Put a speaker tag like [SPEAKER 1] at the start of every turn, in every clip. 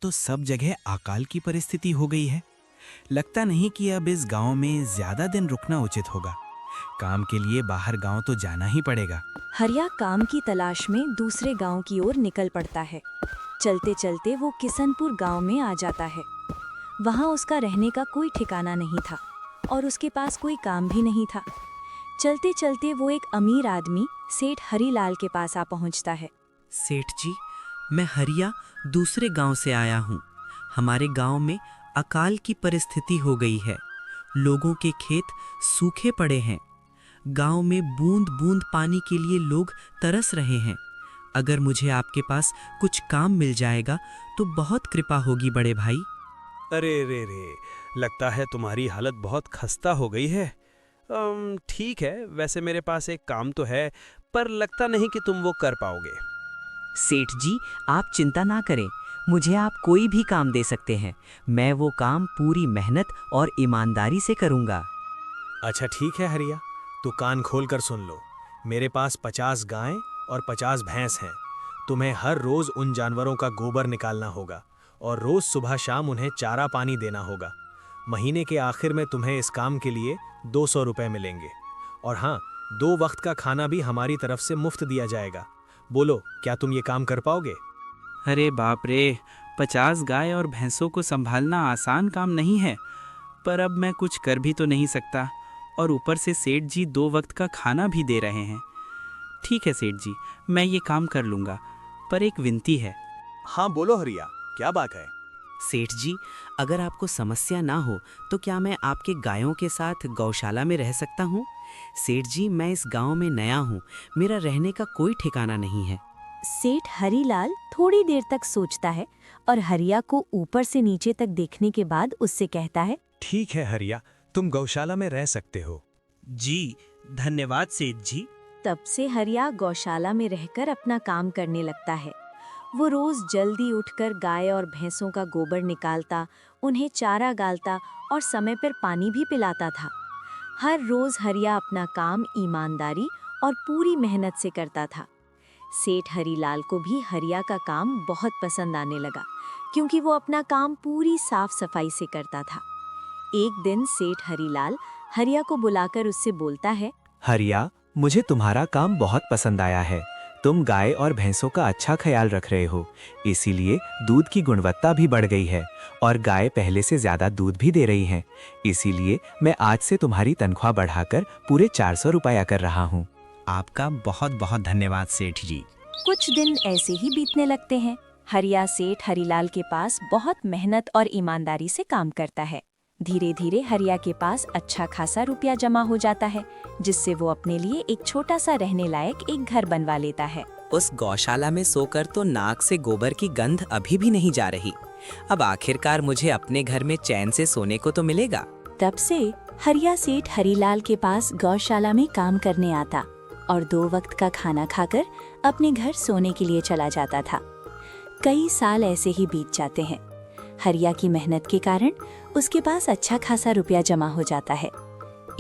[SPEAKER 1] तो सब जगह अकाल की परिस्थिति हो गई है। लगता नहीं कि अब इस गांव में ज्यादा दिन रुकना उचित होगा। काम के लिए बाहर गांव तो जाना ही पड़ेगा।
[SPEAKER 2] हरिया काम की तलाश में दूसरे गांव की ओर निकल पड़ता है। चलते चलते वो किसनपुर गांव में आ जाता है। वहां उसका रहने का कोई ठिकाना नहीं था और उसके पास कोई काम भी नहीं था। चलते चलते वो एक अमीर आदमी सेठ हरीलाल के पास आ पहुंचता है।
[SPEAKER 3] सेठ जी, मैं हरिया दूसरे गांव से आया हूं। हमारे गांव में अकाल की परिस्थिति हो गई है। लोगों के खेत सूखे पड़े हैं। गांव में बूंद बूंद पानी के लिए लोग तरस रहे हैं। अगर मुझे आपके पास कुछ काम मिल जाएगा तो बहुत कृपा होगी बड़े भाई।
[SPEAKER 4] अरे रे रे, लगता है तुम्हारी हालत बहुत खस्ता हो गई है। ठीक है, वैसे मेरे पास एक काम तो है, पर लगता नहीं कि तुम वो कर पाओगे।
[SPEAKER 3] सेठ जी, आप चिंता ना करें, मुझे आप कोई भी काम दे सकते हैं। मैं वो काम पूरी मेहनत और ईमानदारी से करूंगा।
[SPEAKER 5] अच्छा ठीक है हरिया, तो कान खोल कर सुन लो। मेरे पास 50 गायें और 50 भैंस हैं। तुम्हें हर रोज उन जानवरों का गोबर निकालना होगा और रोज सुबह शाम उन्हें चारा पानी देना होगा। महीने के आखिर में तुम्हें इस काम के लिए 200 रुपए मिलेंगे। और हाँ, 2 वक्त का खाना भी हमारी तरफ से मुफ्त दिया जाएगा। बोलो, क्या तुम ये काम कर पाओगे?
[SPEAKER 1] अरे बाप रे, 50 गाय और भैंसों को संभालना आसान काम नहीं है। पर अब मैं कुछ कर भी तो नहीं सकता, और ऊपर से सेठ जी 2 वक्त का खाना भी दे रहे हैं। ठीक है सेठ जी, मैं ये काम कर लूँगा, पर एक विनती है।
[SPEAKER 5] हाँ बोलो हरिया, क्या बात है?
[SPEAKER 3] सेठ जी, अगर आपको समस्या ना हो तो क्या मैं आपके गायों के साथ गौशाला में रह सकता हूँ? सेठ जी, मैं इस गांव में नया हूँ, मेरा रहने का कोई ठिकाना नहीं है।
[SPEAKER 2] सेठ हरीलाल थोड़ी देर तक सोचता है और हरिया को ऊपर से नीचे तक देखने के बाद उससे कहता है,
[SPEAKER 5] ठीक है हरिया, तुम गौशाला में रह सकते हो।
[SPEAKER 3] जी, धन्यवाद सेठ जी।
[SPEAKER 2] तब से हरिया गौशाला में रहकर अपना काम करने लगता है। वो रोज जल्दी उठकर गाय और भैंसों का गोबर निकालता, उन्हें चारा डालता और समय पर पानी भी पिलाता था। हर रोज हरिया अपना काम ईमानदारी और पूरी मेहनत से करता था। सेठ हरीलाल को भी हरिया का काम बहुत पसंद आने लगा, क्योंकि वो अपना काम पूरी साफ सफाई से करता था। एक दिन सेठ हरीलाल हरिया को बुलाकर उससे बोलता है,
[SPEAKER 5] हरिया, मुझे तुम्हारा काम बहुत पसंद आया है। तुम गाय और भैंसों का अच्छा ख्याल रख रहे हो, इसीलिए दूध की गुणवत्ता भी बढ़ गई है और गाय पहले से ज्यादा दूध भी दे रही हैं। इसीलिए मैं आज से तुम्हारी तनख्वाह बढ़ाकर पूरे 400 रुपया कर रहा हूँ।
[SPEAKER 1] आपका बहुत बहुत धन्यवाद सेठ जी।
[SPEAKER 2] कुछ दिन ऐसे ही बीतने लगते हैं। हरिया सेठ हरीलाल के पास बहुत मेहनत और ईमानदारी से काम करता है। धीरे धीरे हरिया के पास अच्छा खासा रुपया जमा हो जाता है, जिससे वो अपने लिए एक छोटा सा रहने लायक एक घर बनवा लेता है।
[SPEAKER 3] उस गौशाला में सोकर तो नाक से गोबर की गंध अभी भी नहीं जा रही। अब आखिरकार मुझे अपने घर में चैन से सोने को तो मिलेगा।
[SPEAKER 2] तब से हरिया सेठ हरीलाल के पास गौशाला में काम करने आता और 2 वक्त का खाना खाकर अपने घर सोने के लिए चला जाता था। कई साल ऐसे ही बीत जाते हैं। हरिया की मेहनत के कारण उसके पास अच्छा खासा रुपया जमा हो जाता है।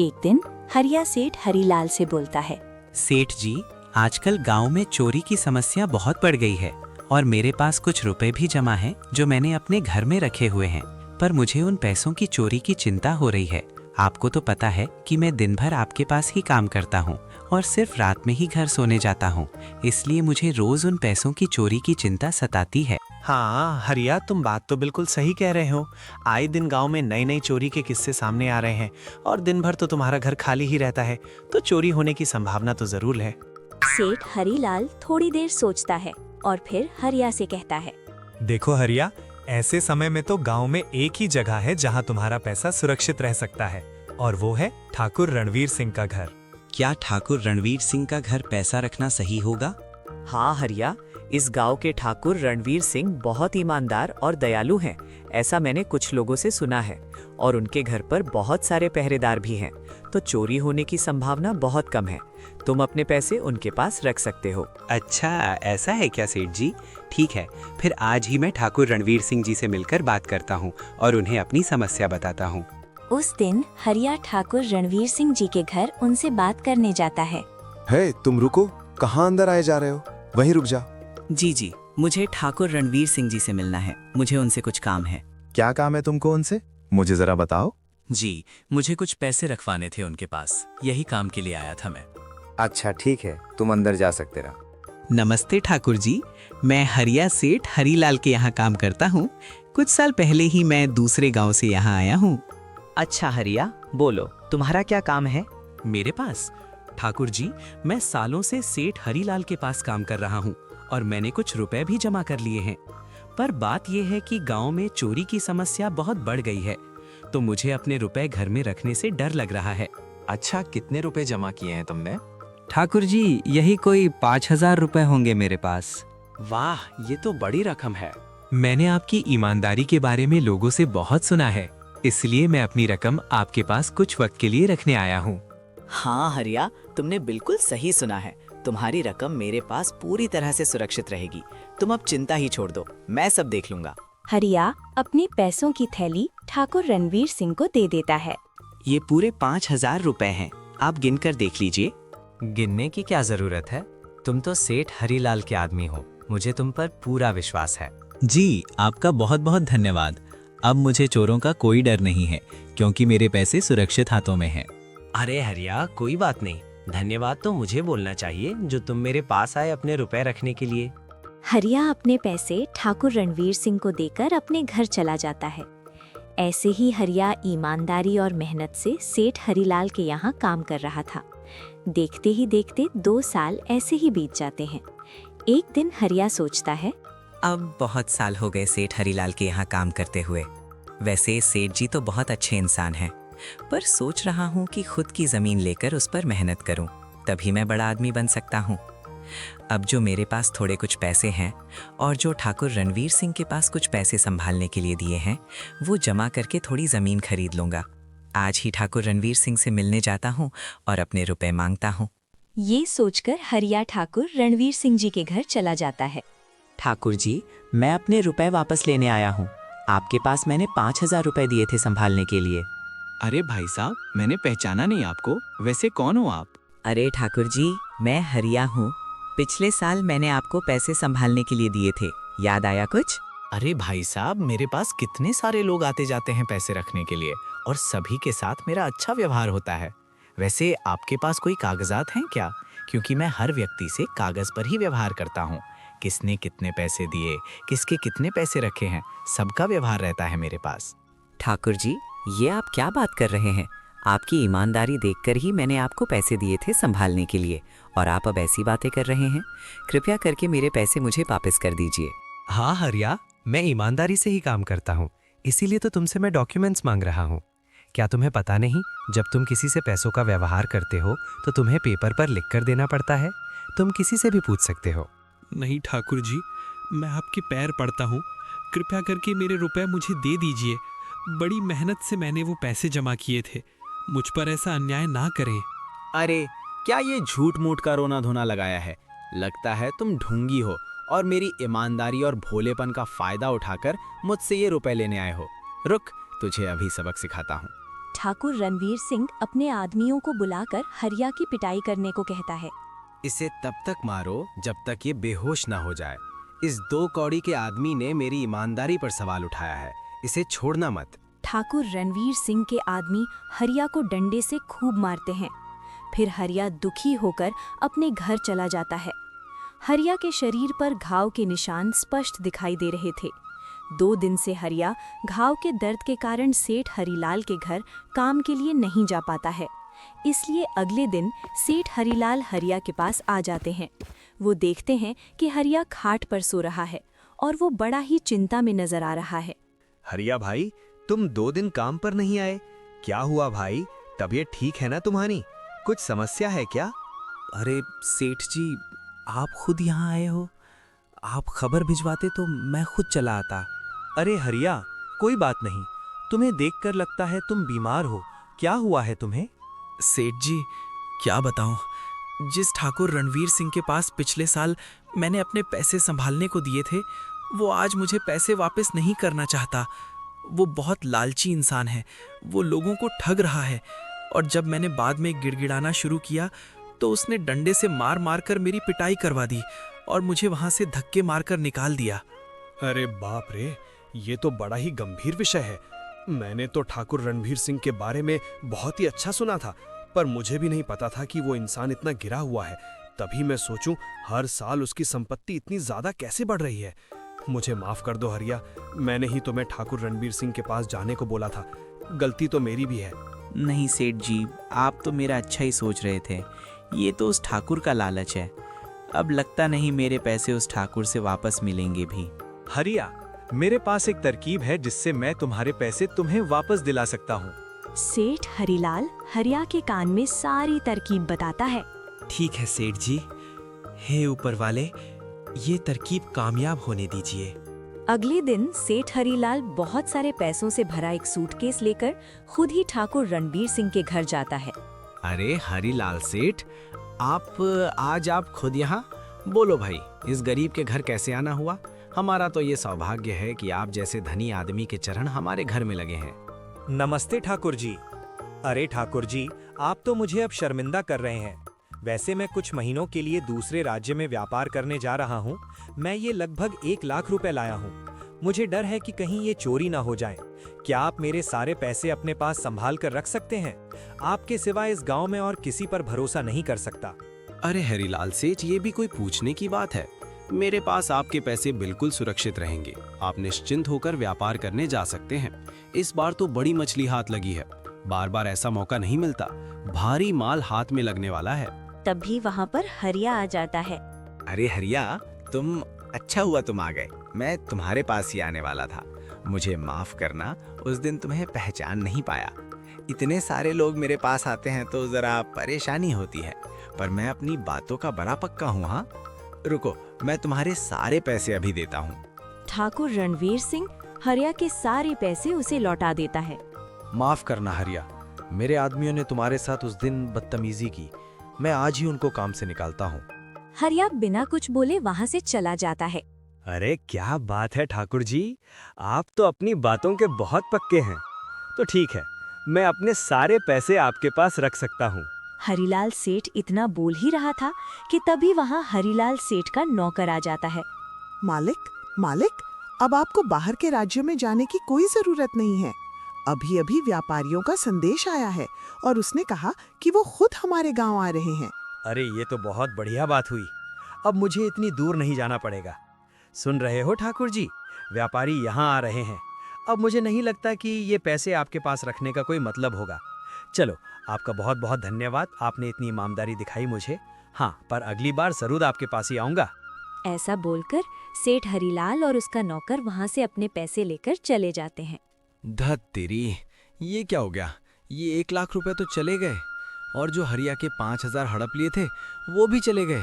[SPEAKER 2] एक दिन हरिया सेठ हरीलाल से बोलता है,
[SPEAKER 1] सेठ जी, आजकल गांव में चोरी की समस्या बहुत बढ़ गई है और मेरे पास कुछ रुपए भी जमा हैं जो मैंने अपने घर में रखे हुए हैं, पर मुझे उन पैसों की चोरी की चिंता हो रही है। आपको तो पता है कि मैं दिन भर आपके पास ही काम करता हूँ और सिर्फ रात में ही घर सोने जाता हूँ, इसलिए मुझे रोज उन पैसों की चोरी की चिंता सताती है।
[SPEAKER 5] हाँ हरिया, तुम बात तो बिल्कुल सही कह रहे हो। आए दिन गांव में नई नई चोरी के किस्से सामने आ रहे हैं और दिन भर तो तुम्हारा घर खाली ही रहता है, तो चोरी होने की संभावना तो जरूर है।
[SPEAKER 2] सेठ हरीलाल थोड़ी देर सोचता है और फिर हरिया से कहता है,
[SPEAKER 6] देखो हरिया, ऐसे समय में तो गांव में एक ही जगह है जहां तुम्हारा पैसा सुरक्षित रह सकता है, और वो है ठाकुर रणवीर सिंह का घर।
[SPEAKER 1] क्या ठाकुर रणवीर सिंह का घर पैसा रखना सही होगा?
[SPEAKER 3] हाँ हरिया, इस गांव के ठाकुर रणवीर सिंह बहुत ईमानदार और दयालु हैं, ऐसा मैंने कुछ लोगों से सुना है, और उनके घर पर बहुत सारे पहरेदार भी हैं, तो चोरी होने की संभावना बहुत कम है। तुम अपने पैसे उनके पास रख सकते हो।
[SPEAKER 1] अच्छा, ऐसा है क्या सेठ जी? ठीक है, फिर आज ही मैं ठाकुर रणवीर सिंह जी से मिलकर बात करता हूँ और उन्हें अपनी समस्या बताता हूँ।
[SPEAKER 2] उस दिन हरिया ठाकुर रणवीर सिंह जी के घर उनसे बात करने जाता है।
[SPEAKER 7] तुम रुको, कहाँ अंदर आए जा रहे हो? वहीं रुक जा।
[SPEAKER 3] जी जी, मुझे ठाकुर रणवीर सिंह जी से मिलना है। मुझे उनसे कुछ काम है।
[SPEAKER 7] क्या काम है तुमको उनसे? मुझे जरा बताओ।
[SPEAKER 1] जी, मुझे कुछ पैसे रखवाने थे उनके पास, यही काम के लिए आया था मैं।
[SPEAKER 8] अच्छा ठीक है, तुम अंदर जा सकते रहो।
[SPEAKER 1] नमस्ते ठाकुर जी, मैं हरिया सेठ हरीलाल के यहाँ काम करता हूँ। कुछ साल पहले ही मैं दूसरे गांव से यहाँ आया हूँ।
[SPEAKER 3] अच्छा हरिया, बोलो तुम्हारा क्या काम है?
[SPEAKER 1] मेरे पास? ठाकुर जी, मैं सालों से सेठ हरीलाल के पास काम कर रहा हूँ और मैंने कुछ रुपए भी जमा कर लिए हैं। पर बात यह है कि गांव में चोरी की समस्या बहुत बढ़ गई है, तो मुझे अपने रुपए घर में रखने से डर लग रहा है।
[SPEAKER 9] अच्छा, कितने रुपए जमा किए हैं तुमने?
[SPEAKER 10] ठाकुर जी, यही कोई 5,000 रुपए होंगे मेरे पास।
[SPEAKER 1] वाह, ये तो बड़ी रकम है।
[SPEAKER 6] मैंने आपकी ईमानदारी के बारे में लोगों से बहुत सुना है, इसलिए मैं अपनी रकम आपके पास कुछ वक्त के लिए रखने आया हूँ।
[SPEAKER 3] हाँ हरिया, तुमने बिल्कुल सही सुना है। तुम्हारी रकम मेरे पास पूरी तरह से सुरक्षित रहेगी। तुम अब चिंता ही छोड़ दो, मैं सब देख लूंगा।
[SPEAKER 2] हरिया अपनी पैसों की थैली ठाकुर रणवीर सिंह को दे देता है।
[SPEAKER 3] ये पूरे 5,000 रुपए हैं, आप गिनकर देख लीजिए।
[SPEAKER 10] गिनने की क्या जरूरत है? तुम तो सेठ हरीलाल के आदमी हो, मुझे तुम पर पूरा विश्वास है।
[SPEAKER 1] जी, आपका बहुत बहुत धन्यवाद। अब मुझे चोरों का कोई डर नहीं है, क्योंकि मेरे पैसे सुरक्षित हाथों में हैं।
[SPEAKER 4] अरे हरिया, कोई बात नहीं। धन्यवाद तो मुझे बोलना चाहिए, जो तुम मेरे पास आए अपने रुपए रखने के लिए।
[SPEAKER 2] हरिया अपने पैसे ठाकुर रणवीर सिंह को देकर अपने घर चला जाता है। ऐसे ही हरिया ईमानदारी और मेहनत से सेठ हरीलाल के यहाँ काम कर रहा था। देखते ही देखते 2 साल ऐसे ही बीत जाते हैं। एक दिन हरिया सोचता है,
[SPEAKER 3] अब बहुत साल हो गए सेठ हरीलाल के यहाँ काम करते हुए। वैसे सेठ जी तो बहुत अच्छे इंसान हैं, पर सोच रहा हूँ कि खुद की जमीन लेकर उस पर मेहनत करूँ, तभी मैं बड़ा आदमी बन सकता हूँ। अब जो मेरे पास थोड़े कुछ पैसे हैं और जो ठाकुर रणवीर सिंह के पास कुछ पैसे संभालने के लिए दिए हैं, वो जमा करके थोड़ी जमीन खरीद लूँगा। आज ही ठाकुर रणवीर सिंह से मिलने जाता हूँ और अपने रुपए मांगता हूँ।
[SPEAKER 2] ये सोचकर हरिया ठाकुर रणवीर सिंह जी के घर चला जाता है।
[SPEAKER 3] ठाकुर जी, मैं अपने रुपए वापस लेने आया हूँ। आपके पास मैंने 5,000 रुपए दिए थे संभालने के लिए।
[SPEAKER 9] अरे भाई साहब, मैंने पहचाना नहीं आपको। वैसे कौन हो आप?
[SPEAKER 3] अरे ठाकुर जी, मैं हरिया हूँ। पिछले साल मैंने आपको पैसे संभालने के लिए दिए थे, याद आया कुछ?
[SPEAKER 5] अरे भाई साहब, मेरे पास कितने सारे लोग आते जाते हैं पैसे रखने के लिए, और सभी के साथ मेरा अच्छा व्यवहार होता है। वैसे आपके पास कोई कागजात हैं क्या? क्योंकि मैं हर व्यक्ति से कागज पर ही व्यवहार करता हूँ। किसने कितने पैसे दिए, किसके कितने पैसे रखे हैं, सबका व्यवहार रहता है मेरे पास।
[SPEAKER 3] ठाकुर जी, ये आप क्या बात कर रहे हैं? आपकी ईमानदारी देखकर ही मैंने आपको पैसे दिए थे संभालने के लिए, और आप अब ऐसी बातें कर रहे हैं। कृपया करके मेरे पैसे मुझे वापस कर दीजिए।
[SPEAKER 6] हाँ हरिया, मैं ईमानदारी से ही काम करता हूँ, इसीलिए तो तुमसे मैं डॉक्यूमेंट्स मांग रहा हूँ। क्या तुम्हें पता नहीं, जब तुम किसी से पैसों का व्यवहार करते हो तो तुम्हें पेपर पर लिख कर देना पड़ता है। तुम किसी से भी पूछ सकते हो।
[SPEAKER 4] नहीं ठाकुर जी, मैं आपके पैर पड़ता हूँ, कृपया करके मेरे रुपए मुझे दे दीजिए। बड़ी मेहनत से मैंने वो पैसे जमा किए थे, मुझ पर ऐसा अन्याय ना करें।
[SPEAKER 5] अरे क्या ये झूठ मूठ का रोना धोना लगाया है? लगता है तुम ढूंगी हो और मेरी ईमानदारी और भोलेपन का फायदा उठाकर मुझसे ये रुपए लेने आए हो। रुक, तुझे अभी सबक सिखाता हूँ।
[SPEAKER 2] ठाकुर रणवीर सिंह अपने आदमियों को बुलाकर हरिया की पिटाई करने को कहता है।
[SPEAKER 5] इसे तब तक मारो जब तक ये बेहोश ना हो जाए। इस 2 कौड़ी के आदमी ने मेरी ईमानदारी पर सवाल उठाया है, इसे छोड़ना मत।
[SPEAKER 2] ठाकुर रणवीर सिंह के आदमी हरिया को डंडे से खूब मारते हैं। फिर हरिया दुखी होकर अपने घर चला जाता है। हरिया के शरीर पर घाव के निशान स्पष्ट दिखाई दे रहे थे। 2 दिन से हरिया घाव के दर्द के कारण सेठ हरीलाल के घर काम के लिए नहीं जा पाता है। इसलिए अगले दिन सेठ हरीलाल हरिया के पास आ जाते हैं। वो देखते हैं कि हरिया खाट पर सो रहा है और वो बड़ा ही चिंता में नजर आ रहा है।
[SPEAKER 5] हरिया भाई, तुम 2 दिन काम पर नहीं आए, क्या हुआ भाई? तबीयत ठीक है ना तुम्हारी? कुछ समस्या है क्या?
[SPEAKER 1] अरे सेठ जी, आप खुद यहाँ आए हो? आप खबर भिजवाते तो मैं खुद चला आता।
[SPEAKER 6] अरे हरिया, कोई बात नहीं, तुम्हें देखकर लगता है तुम बीमार हो। क्या हुआ है तुम्हें?
[SPEAKER 9] सेठ जी, क्या बताऊं, जिस ठाकुर रणवीर सिंह के पास पिछले साल मैंने अपने पैसे संभालने को दिए थे, वो आज मुझे पैसे वापस नहीं करना चाहता। वो बहुत लालची इंसान है, वो लोगों को ठग रहा है, और जब मैंने बाद में गिड़गिड़ाना शुरू किया तो उसने डंडे से मार मार कर मेरी पिटाई करवा दी और मुझे वहां से धक्के मारकर निकाल दिया।
[SPEAKER 5] अरे बाप रे, ये तो बड़ा ही गंभीर विषय है। मैंने तो ठाकुर रणवीर सिंह के बारे में बहुत ही अच्छा सुना था, पर मुझे भी नहीं पता था कि वो इंसान इतना गिरा हुआ है। तभी मैं सोचूं, हर साल उसकी संपत्ति इतनी ज्यादा कैसे बढ़ रही है। मुझे माफ कर दो हरिया, मैंने ही तुम्हें ठाकुर रणवीर सिंह के पास जाने को बोला था। गलती तो मेरी भी है।
[SPEAKER 1] नहीं सेठ जी, आप तो मेरा अच्छा ही सोच रहे थे। ये तो उस ठाकुर का लालच है। अब लगता नहीं मेरे पैसे उस ठाकुर से वापस मिलेंगे भी।
[SPEAKER 5] हरिया, मेरे पास एक तरकीब है जिससे मैं तुम्हारे पैसे तुम्हें वापस दिला सकता हूँ।
[SPEAKER 2] सेठ हरिलाल हरिया के कान में सारी तरकीब बताता है।
[SPEAKER 9] ठीक है सेठ जी, हे ऊपर वाले, ये तरकीब कामयाब होने दीजिए।
[SPEAKER 2] अगले दिन सेठ हरिलाल बहुत सारे पैसों से भरा एक सूटकेस लेकर खुद ही ठाकुर रणबीर सिंह के घर जाता है।
[SPEAKER 11] अरे हरिलाल सेठ, आज आप खुद यहाँ? बोलो भाई, इस गरीब के घर कैसे आना हुआ? हमारा तो ये सौभाग्य है कि आप जैसे धनी आदमी के चरण हमारे घर में लगे हैं।
[SPEAKER 5] नमस्ते ठाकुर जी। अरे ठाकुर जी, आप तो मुझे अब शर्मिंदा कर रहे हैं। वैसे मैं कुछ महीनों के लिए दूसरे राज्य में व्यापार करने जा रहा हूँ। मैं ये लगभग 1 लाख रुपए लाया हूँ। मुझे डर है कि कहीं ये चोरी ना हो जाए। क्या आप मेरे सारे पैसे अपने पास संभाल कर रख सकते हैं? आपके सिवा इस गांव में और किसी पर भरोसा नहीं कर सकता।
[SPEAKER 11] अरे हरिलाल सेठ, ये भी कोई पूछने की बात है? मेरे पास आपके पैसे बिल्कुल सुरक्षित रहेंगे। आप निश्चिंत होकर व्यापार करने जा सकते हैं। इस बार तो बड़ी मछली हाथ लगी है। बार बार ऐसा मौका नहीं मिलता। भारी माल हाथ में लगने वाला है।
[SPEAKER 2] तभी वहाँ पर हरिया आ जाता है।
[SPEAKER 11] अरे हरिया, तुम अच्छा हुआ तुम आ गए। मैं तुम्हारे पास ही आने वाला था। मुझे माफ करना, उस दिन तुम्हें पहचान नहीं पाया। इतने सारे लोग मेरे पास आते हैं तो जरा परेशानी होती है, पर मैं अपनी बातों का बड़ा पक्का हूँ। हाँ, रुको, मैं तुम्हारे सारे पैसे अभी देता हूँ।
[SPEAKER 2] ठाकुर रणवीर सिंह हरिया के सारे पैसे उसे लौटा देता है।
[SPEAKER 12] माफ करना हरिया, मेरे आदमियों ने तुम्हारे साथ उस दिन बदतमीजी की। मैं आज ही उनको काम से निकालता हूँ।
[SPEAKER 2] हरिया बिना कुछ बोले वहाँ से चला जाता है।
[SPEAKER 5] अरे क्या बात है ठाकुर जी, आप तो अपनी बातों के बहुत पक्के हैं। तो ठीक है, मैं अपने सारे पैसे आपके पास रख सकता हूँ।
[SPEAKER 2] हरिलाल सेठ इतना बोल ही रहा था कि तभी वहाँ हरिलाल सेठ का नौकर आ जाता है।
[SPEAKER 13] मालिक, अब आपको बाहर के राज्यों में जाने की कोई जरूरत नहीं है। अभी अभी व्यापारियों का संदेश आया है और उसने कहा कि वो खुद हमारे गांव आ रहे हैं।
[SPEAKER 5] अरे ये तो बहुत बढ़िया बात हुई। अब मुझे इतनी दूर नहीं जाना पड़ेगा। सुन रहे हो ठाकुर जी, व्यापारी यहाँ आ रहे हैं। अब मुझे नहीं लगता कि ये पैसे आपके पास रखने का कोई मतलब होगा। चलो, आपका बहुत बहुत धन्यवाद। आपने इतनी ईमानदारी दिखाई मुझे। हाँ, पर अगली बार जरूर आपके पास ही आऊँगा।
[SPEAKER 2] ऐसा बोलकर सेठ हरिलाल और उसका नौकर वहाँ से अपने पैसे लेकर चले जाते हैं।
[SPEAKER 11] धत तेरी, ये क्या हो गया? ये 1 लाख रुपए तो चले गए, और जो हरिया के 5000 हड़प लिए थे वो भी चले गए।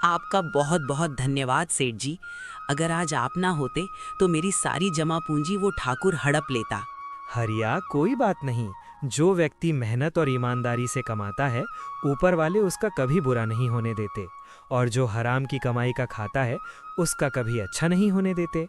[SPEAKER 1] आपका बहुत बहुत धन्यवाद सेठ जी। अगर आज आप ना होते तो मेरी सारी जमा पूंजी वो ठाकुर हड़प लेता।
[SPEAKER 5] हरिया, कोई बात नहीं। जो व्यक्ति मेहनत और ईमानदारी से कमाता है, ऊपर वाले उसका कभी बुरा नहीं होने देते, और जो हराम की कमाई का खाता है, उसका कभी अच्छा नहीं होने देते।